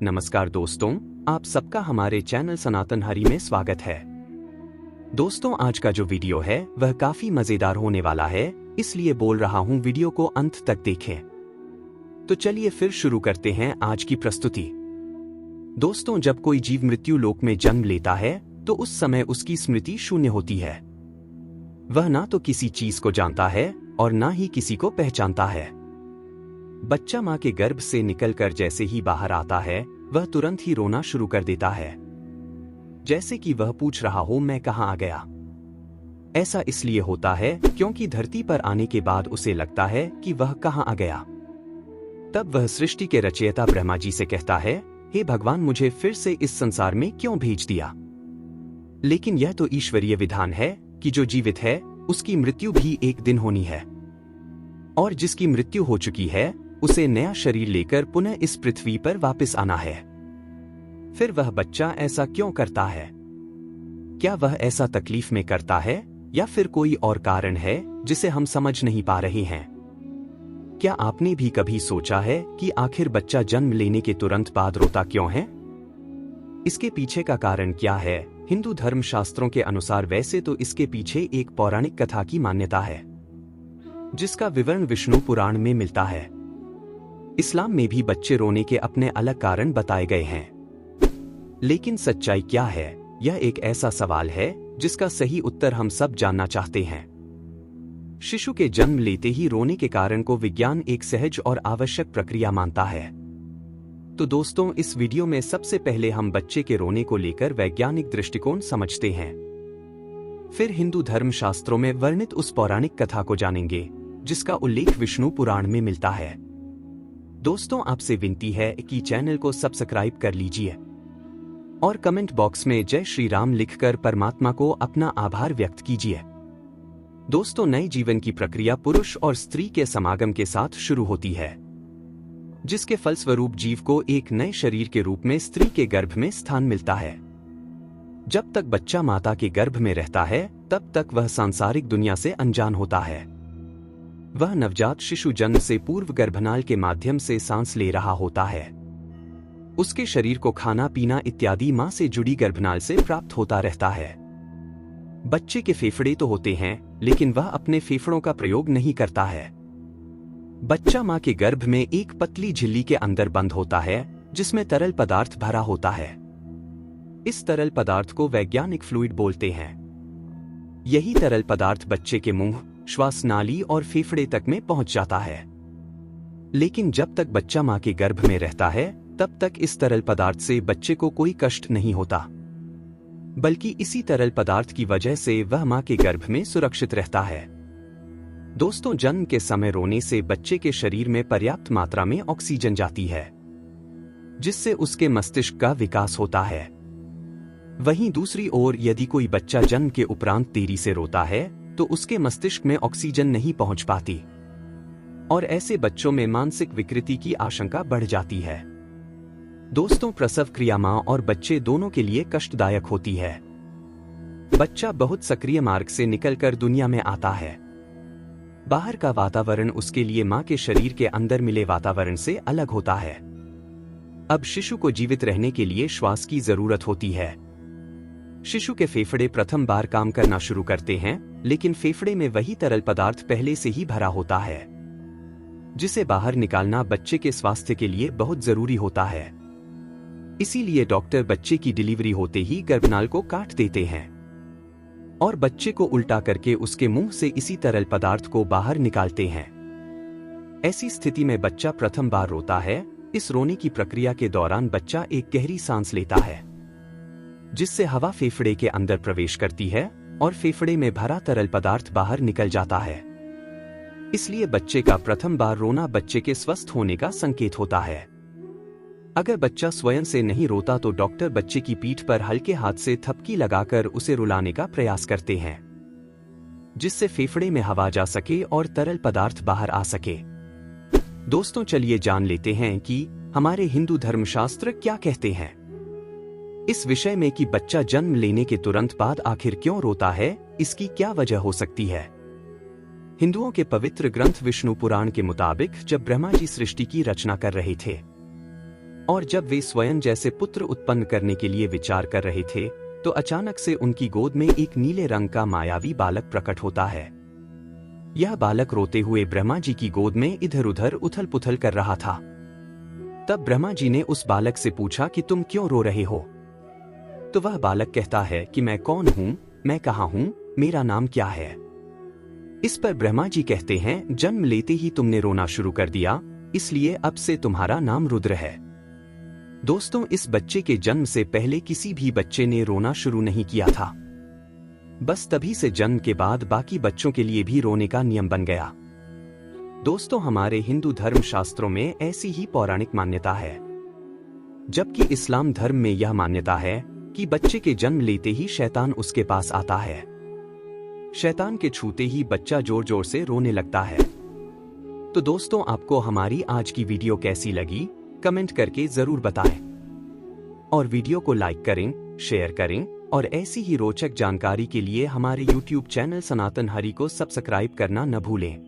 नमस्कार दोस्तों, आप सबका हमारे चैनल सनातन हरि में स्वागत है। दोस्तों, आज का जो वीडियो है वह काफी मजेदार होने वाला है, इसलिए बोल रहा हूं वीडियो को अंत तक देखें। तो चलिए फिर शुरू करते हैं आज की प्रस्तुति। दोस्तों, जब कोई जीव मृत्यु लोक में जन्म लेता है तो उस समय उसकी स्मृति शून्य होती है। वह ना तो किसी चीज को जानता है और ना ही किसी को पहचानता है। बच्चा मां के गर्भ से निकलकर जैसे ही बाहर आता है वह तुरंत ही रोना शुरू कर देता है, जैसे कि वह पूछ रहा हो मैं कहां आ गया। ऐसा इसलिए होता है क्योंकि धरती पर आने के बाद उसे लगता है कि वह कहां आ गया। तब वह सृष्टि के रचयिता ब्रह्मा जी से कहता है, हे भगवान, मुझे फिर से इस संसार में क्यों भेज दिया। लेकिन यह तो ईश्वरीय विधान है कि जो जीवित है उसकी मृत्यु भी एक दिन होनी है, और जिसकी मृत्यु हो चुकी है उसे नया शरीर लेकर पुनः इस पृथ्वी पर वापस आना है। फिर वह बच्चा ऐसा क्यों करता है? क्या वह ऐसा तकलीफ में करता है या फिर कोई और कारण है जिसे हम समझ नहीं पा रहे हैं? क्या आपने भी कभी सोचा है कि आखिर बच्चा जन्म लेने के तुरंत बाद रोता क्यों है? इसके पीछे का कारण क्या है? हिंदू धर्म शास्त्रों के अनुसार वैसे तो इसके पीछे एक पौराणिक कथा की मान्यता है, जिसका विवरण विष्णु पुराण में मिलता है। इस्लाम में भी बच्चे रोने के अपने अलग कारण बताए गए हैं। लेकिन सच्चाई क्या है? यह एक ऐसा सवाल है जिसका सही उत्तर हम सब जानना चाहते हैं। शिशु के जन्म लेते ही रोने के कारण को विज्ञान एक सहज और आवश्यक प्रक्रिया मानता है। तो दोस्तों, इस वीडियो में सबसे पहले हम बच्चे के रोने को लेकर वैज्ञानिक दृष्टिकोण समझते हैं। फिर हिंदू धर्म शास्त्रों में वर्णित उस पौराणिक कथा को जानेंगे जिसका उल्लेख विष्णु पुराण में मिलता है। दोस्तों, आपसे विनती है कि चैनल को सब्सक्राइब कर लीजिए और कमेंट बॉक्स में जय श्री राम लिखकर परमात्मा को अपना आभार व्यक्त कीजिए। दोस्तों, नए जीवन की प्रक्रिया पुरुष और स्त्री के समागम के साथ शुरू होती है, जिसके फलस्वरूप जीव को एक नए शरीर के रूप में स्त्री के गर्भ में स्थान मिलता है। जब तक बच्चा माता के गर्भ में रहता है तब तक वह सांसारिक दुनिया से अनजान होता है। वह नवजात शिशु जन्म से पूर्व गर्भनाल के माध्यम से सांस ले रहा होता है। उसके शरीर को खाना पीना इत्यादि मां से जुड़ी गर्भनाल से प्राप्त होता रहता है। बच्चे के फेफड़े तो होते हैं, लेकिन वह अपने फेफड़ों का प्रयोग नहीं करता है। बच्चा मां के गर्भ में एक पतली झिल्ली के अंदर बंद होता है जिसमें तरल पदार्थ भरा होता है। इस तरल पदार्थ को वैज्ञानिक फ्लूइड बोलते हैं। यही तरल पदार्थ बच्चे के मुंह, श्वास नाली और फेफड़े तक में पहुंच जाता है। लेकिन जब तक बच्चा मां के गर्भ में रहता है तब तक इस तरल पदार्थ से बच्चे को कोई कष्ट नहीं होता, बल्कि इसी तरल पदार्थ की वजह से वह मां के गर्भ में सुरक्षित रहता है। दोस्तों, जन्म के समय रोने से बच्चे के शरीर में पर्याप्त मात्रा में ऑक्सीजन जाती है, जिससे उसके मस्तिष्क का विकास होता है। वहीं दूसरी ओर यदि कोई बच्चा जन्म के उपरांत देरी से रोता है तो उसके मस्तिष्क में ऑक्सीजन नहीं पहुंच पाती, और ऐसे बच्चों में मानसिक विकृति की आशंका बढ़ जाती है। दोस्तों, प्रसव क्रिया मां और बच्चे दोनों के लिए कष्टदायक होती है। बच्चा बहुत सक्रिय मार्ग से निकलकर दुनिया में आता है। बाहर का वातावरण उसके लिए मां के शरीर के अंदर मिले वातावरण से अलग होता है। अब शिशु को जीवित रहने के लिए श्वास की जरूरत होती है। शिशु के फेफड़े प्रथम बार काम करना शुरू करते हैं, लेकिन फेफड़े में वही तरल पदार्थ पहले से ही भरा होता है, जिसे बाहर निकालना बच्चे के स्वास्थ्य के लिए बहुत जरूरी होता है। इसीलिए डॉक्टर बच्चे की डिलीवरी होते ही गर्भनाल को काट देते हैं और बच्चे को उल्टा करके उसके मुंह से इसी तरल पदार्थ को बाहर निकालते हैं। ऐसी स्थिति में बच्चा प्रथम बार रोता है। इस रोने की प्रक्रिया के दौरान बच्चा एक गहरी सांस लेता है, जिससे हवा फेफड़े के अंदर प्रवेश करती है और फेफड़े में भरा तरल पदार्थ बाहर निकल जाता है। इसलिए बच्चे का प्रथम बार रोना बच्चे के स्वस्थ होने का संकेत होता है। अगर बच्चा स्वयं से नहीं रोता तो डॉक्टर बच्चे की पीठ पर हल्के हाथ से थपकी लगाकर उसे रुलाने का प्रयास करते हैं, जिससे फेफड़े में हवा जा सके और तरल पदार्थ बाहर आ सके। दोस्तों, चलिए जान लेते हैं कि हमारे हिंदू धर्मशास्त्र क्या कहते हैं इस विषय में कि बच्चा जन्म लेने के तुरंत बाद आखिर क्यों रोता है, इसकी क्या वजह हो सकती है। हिंदुओं के पवित्र ग्रंथ विष्णु पुराण के मुताबिक जब ब्रह्मा जी सृष्टि की रचना कर रहे थे और जब वे स्वयं जैसे पुत्र उत्पन्न करने के लिए विचार कर रहे थे तो अचानक से उनकी गोद में एक नीले रंग का मायावी बालक प्रकट होता है। यह बालक रोते हुए ब्रह्मा जी की गोद में इधर उधर उथल पुथल कर रहा था। तब ब्रह्मा जी ने उस बालक से पूछा कि तुम क्यों रो रहे हो? तो वह बालक कहता है कि मैं कौन हूं, मैं कहाँ हूं, मेरा नाम क्या है? इस पर ब्रह्मा जी कहते हैं, जन्म लेते ही तुमने रोना शुरू कर दिया, इसलिए अब से तुम्हारा नाम रुद्र है। दोस्तों, इस बच्चे के जन्म से पहले किसी भी बच्चे ने रोना शुरू नहीं किया था। बस तभी से जन्म के बाद बाकी बच्चों के लिए भी रोने का नियम बन गया। दोस्तों, हमारे हिंदू धर्म शास्त्रों में ऐसी ही पौराणिक मान्यता है, जबकि इस्लाम धर्म में यह मान्यता है कि बच्चे के जन्म लेते ही शैतान उसके पास आता है। शैतान के छूते ही बच्चा जोर जोर से रोने लगता है। तो दोस्तों, आपको हमारी आज की वीडियो कैसी लगी कमेंट करके जरूर बताएं और वीडियो को लाइक करें, शेयर करें और ऐसी ही रोचक जानकारी के लिए हमारे YouTube चैनल सनातन हरि को सब्सक्राइब करना न भूलें।